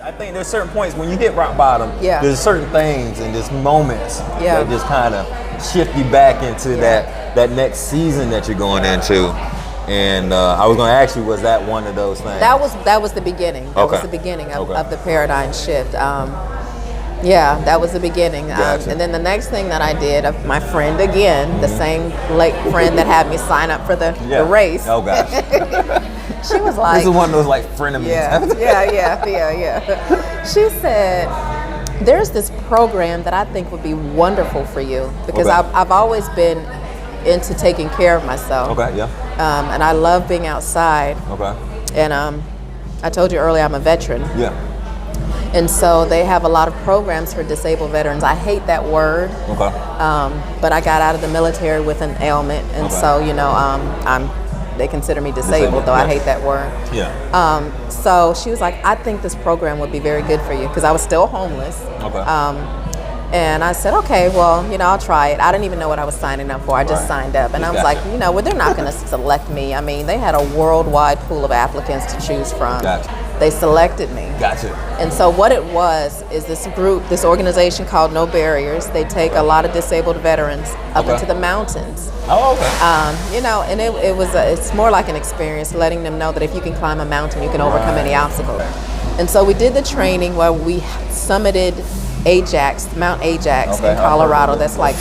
I think there's certain points when you hit rock bottom. Yeah. There's certain things and just moments Yeah. that just kind of shift you back into that next season that you're going into. And I was going to ask you, was that one of those things? That was the beginning. That was the beginning of the paradigm shift. Yeah, that was the beginning. Gotcha. And then the next thing that I did, my friend again, the same late friend that had me sign up for the race. Oh gosh. She was like, this is one of those like frenemies. Yeah. She said, there's this program that I think would be wonderful for you because I've always been into taking care of myself. Okay, yeah. And I love being outside. Okay. And I told you earlier I'm a veteran. Yeah. And so they have a lot of programs for disabled veterans. I hate that word. Okay. But I got out of the military with an ailment, and so they consider me disabled, though I hate that word. Yeah. So she was like, I think this program would be very good for you because I was still homeless. Okay. And I said, okay, well, I'll try it. I didn't even know what I was signing up for. I just signed up, and I was like, well, they're not going to select me. I mean, they had a worldwide pool of applicants to choose from. Gotcha. They selected me. Gotcha. And so what it was is this organization called No Barriers. They take a lot of disabled veterans up into the mountains. Oh, okay. And it's more like an experience, letting them know that if you can climb a mountain, you can overcome any obstacle. And so we did the training where we summited Mount Ajax in Colorado. That's like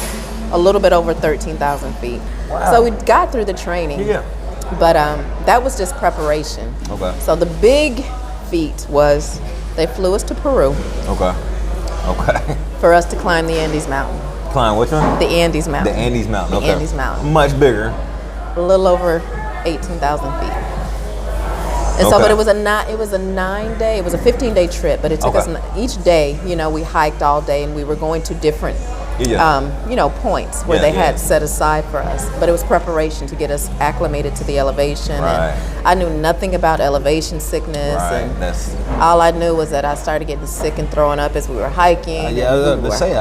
a little bit over 13,000 feet. Wow. So we got through the training. Yeah. But that was just preparation. Okay. So the big feat was they flew us to Peru. Okay. For us to climb the Andes Mountain. Climb which one? The Andes Mountain. The Andes Mountain. The Andes Mountain. Much bigger. A little over 18,000 feet. And so, but it was a 9-day, it was a 15-day trip, but it took us each day, we hiked all day and we were going to different, points where they had set aside for us. But it was preparation to get us acclimated to the elevation. Right. And I knew nothing about elevation sickness. Right. And all I knew was that I started getting sick and throwing up as we were hiking. I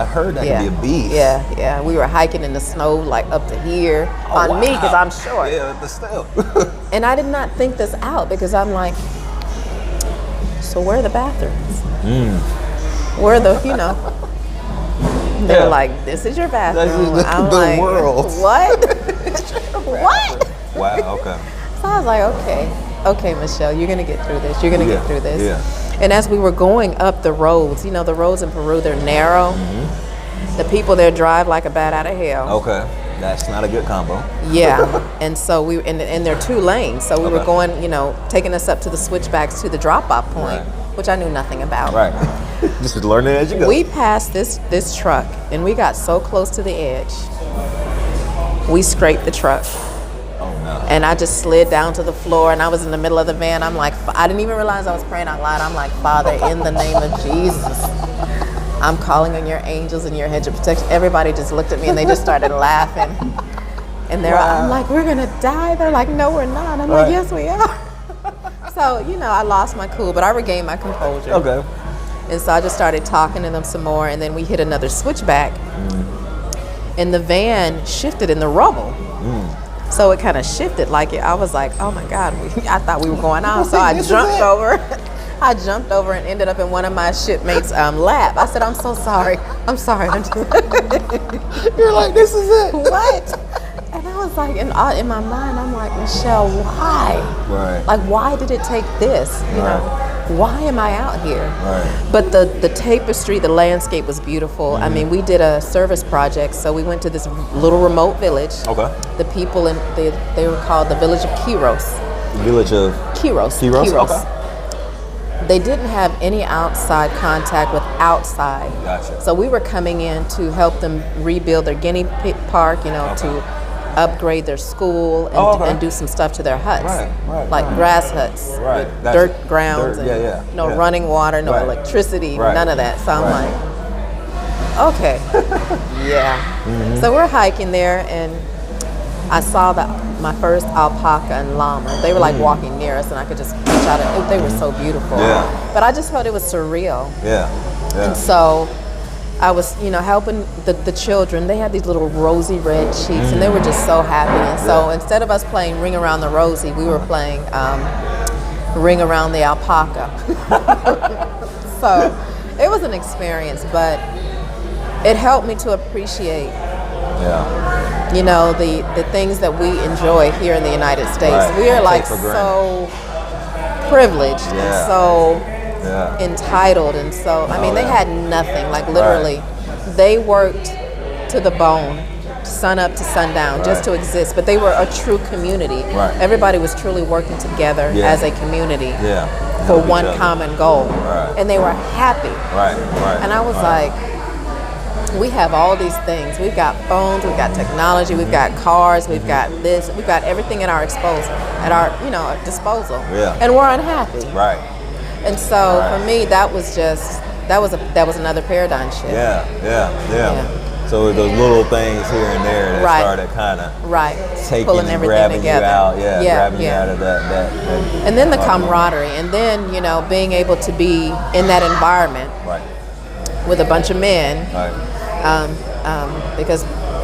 heard that could be a beast. Yeah. We were hiking in the snow like up to here me because I'm short. Yeah, but still. And I did not think this out because I'm like, so where are the bathrooms? Where are the, they're like, this is your bathroom. I'm like, world. What? What? Wow, okay. So I was like, okay, Michelle, you're going to get through this. You're going to get through this. Yeah. And as we were going up the roads, the roads in Peru, they're narrow. Mm-hmm. The people there drive like a bat out of hell. Okay. That's not a good combo. Yeah. And so and there are 2 lanes. So we were going, taking us up to the switchbacks to the drop-off point, which I knew nothing about. Right. Just learning as you go. We passed this truck, and we got so close to the edge, we scraped the truck. Oh, no. And I just slid down to the floor, and I was in the middle of the van. I'm like, I didn't even realize I was praying out loud. I'm like, Father, in the name of Jesus, I'm calling on your angels and your hedge of protection. Everybody just looked at me, and they just started laughing. And I'm like, we're going to die? They're like, no, we're not. I'm like, yes, we are. So, I lost my cool, but I regained my composure. Okay. And so I just started talking to them some more, and then we hit another switchback, and the van shifted in the rubble. So it kind of shifted I was like, oh my God, I thought we were going off. So I jumped over. I jumped over and ended up in one of my shipmates' lap. I said, I'm so sorry. I'm sorry. You're like, this is it. What? And I was like, in my mind, I'm like, Michelle, why? Right. Like, why did it take this? Why am I out here? Right. But the tapestry, the landscape was beautiful. I mean, we did a service project, so we went to this little remote village. Okay. The people they were called the village of Quiros. Village of Quiros. Okay. They didn't have any outside contact with outside. Gotcha. So we were coming in to help them rebuild their guinea pig park, to upgrade their school and do some stuff to their huts. Like grass huts with dirt grounds and running water, no electricity, none of that. So I'm like, okay. Yeah. So we're hiking there, and I saw my first alpaca and llama. They were like walking near us, and I could just reach out and they were so beautiful. Yeah. But I just felt it was surreal. Yeah. And so I was, helping the children. They had these little rosy red cheeks, and they were just so happy. And so instead of us playing Ring Around the Rosie, we were playing Ring Around the Alpaca. So it was an experience, but it helped me to appreciate, you know, the things that we enjoy here in the United States. We are like so privileged and so entitled, and so I mean they had nothing. Like literally, they worked to the bone, sun up to sundown, just to exist. But they were a true community. Everybody was truly working together as a community for one common goal, and they were happy. And I was like, we have all these things. We've got phones, we've got technology, we've got cars, we've got this, we've got everything at our disposal, and we're unhappy. And so for me, that was another paradigm shift. So those little things here and there that started kind of taking pulling and everything grabbing together. you out, grabbing you out of that. And then the camaraderie, and then, you know, being able to be in that environment with a bunch of men, because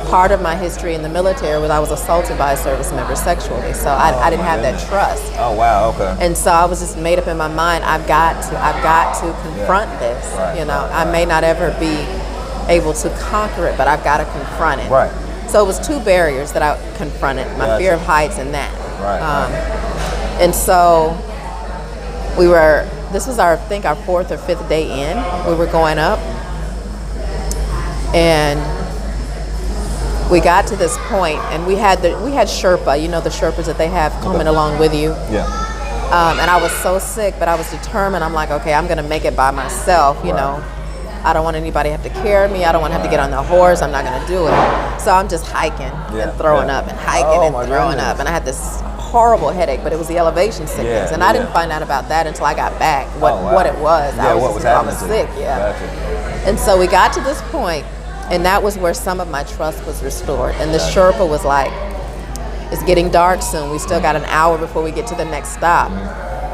part of my history in the military was I was assaulted by a service member sexually, so I didn't have that trust. Oh wow, okay. And so I was just made up in my mind, I've got to confront this. You know, I may not ever be able to conquer it, but I've got to confront it. So it was two barriers that I confronted: my fear of heights and that. And so this was our 4th or 5th day in. We were going up, and we got to this point, and we had Sherpa, you know, the Sherpas that they have coming along with you. And I was so sick, but I was determined. I'm like, okay, I'm gonna make it by myself, you know. I don't want anybody to have to carry me. I don't want to have to get on the horse. I'm not going to do it. So I'm just hiking and throwing up and hiking and throwing up. And I had this horrible headache, but it was the elevation sickness. And I didn't find out about that until I got back, what it was. I was sick, And so we got to this point, and that was where some of my trust was restored. And the Sherpa was like, it's getting dark soon. We still got an hour before we get to the next stop.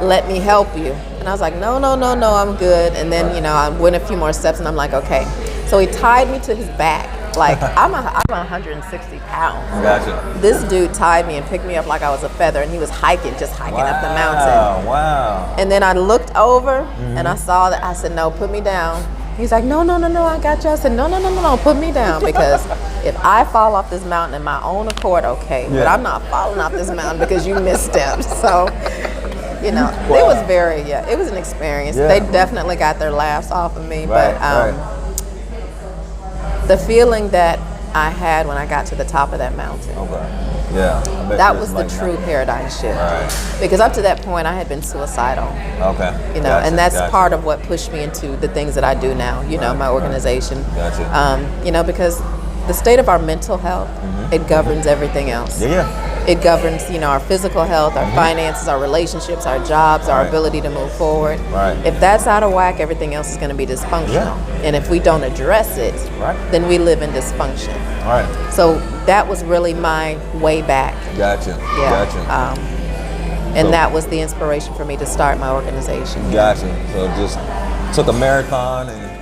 Let me help you. And I was like, no, I'm good. And then, you know, I went a few more steps, and I'm like, okay. So he tied me to his back. Like, I'm 160 pounds. This dude tied me and picked me up like I was a feather, and he was hiking up the mountain. And then I looked over, and I saw that. I said, no, put me down. He's like, no, I got you. I said, no, put me down, because if I fall off this mountain in my own accord, okay, but I'm not falling off this mountain because you misstepped. So, you know, it was it was an experience. They definitely got their laughs off of me, but the feeling that I had when I got to the top of that mountain, that was the true paradigm shift. Because up to that point, I had been suicidal. You know, and that's part of what pushed me into the things that I do now. You know, my organization. You know, because the state of our mental health, it governs everything else. It governs, you know, our physical health, our finances, our relationships, our jobs, our ability to move forward. If that's out of whack, everything else is going to be dysfunctional. And if we don't address it, then we live in dysfunction. So that was really my way back. And that was the inspiration for me to start my organization. So just took a marathon and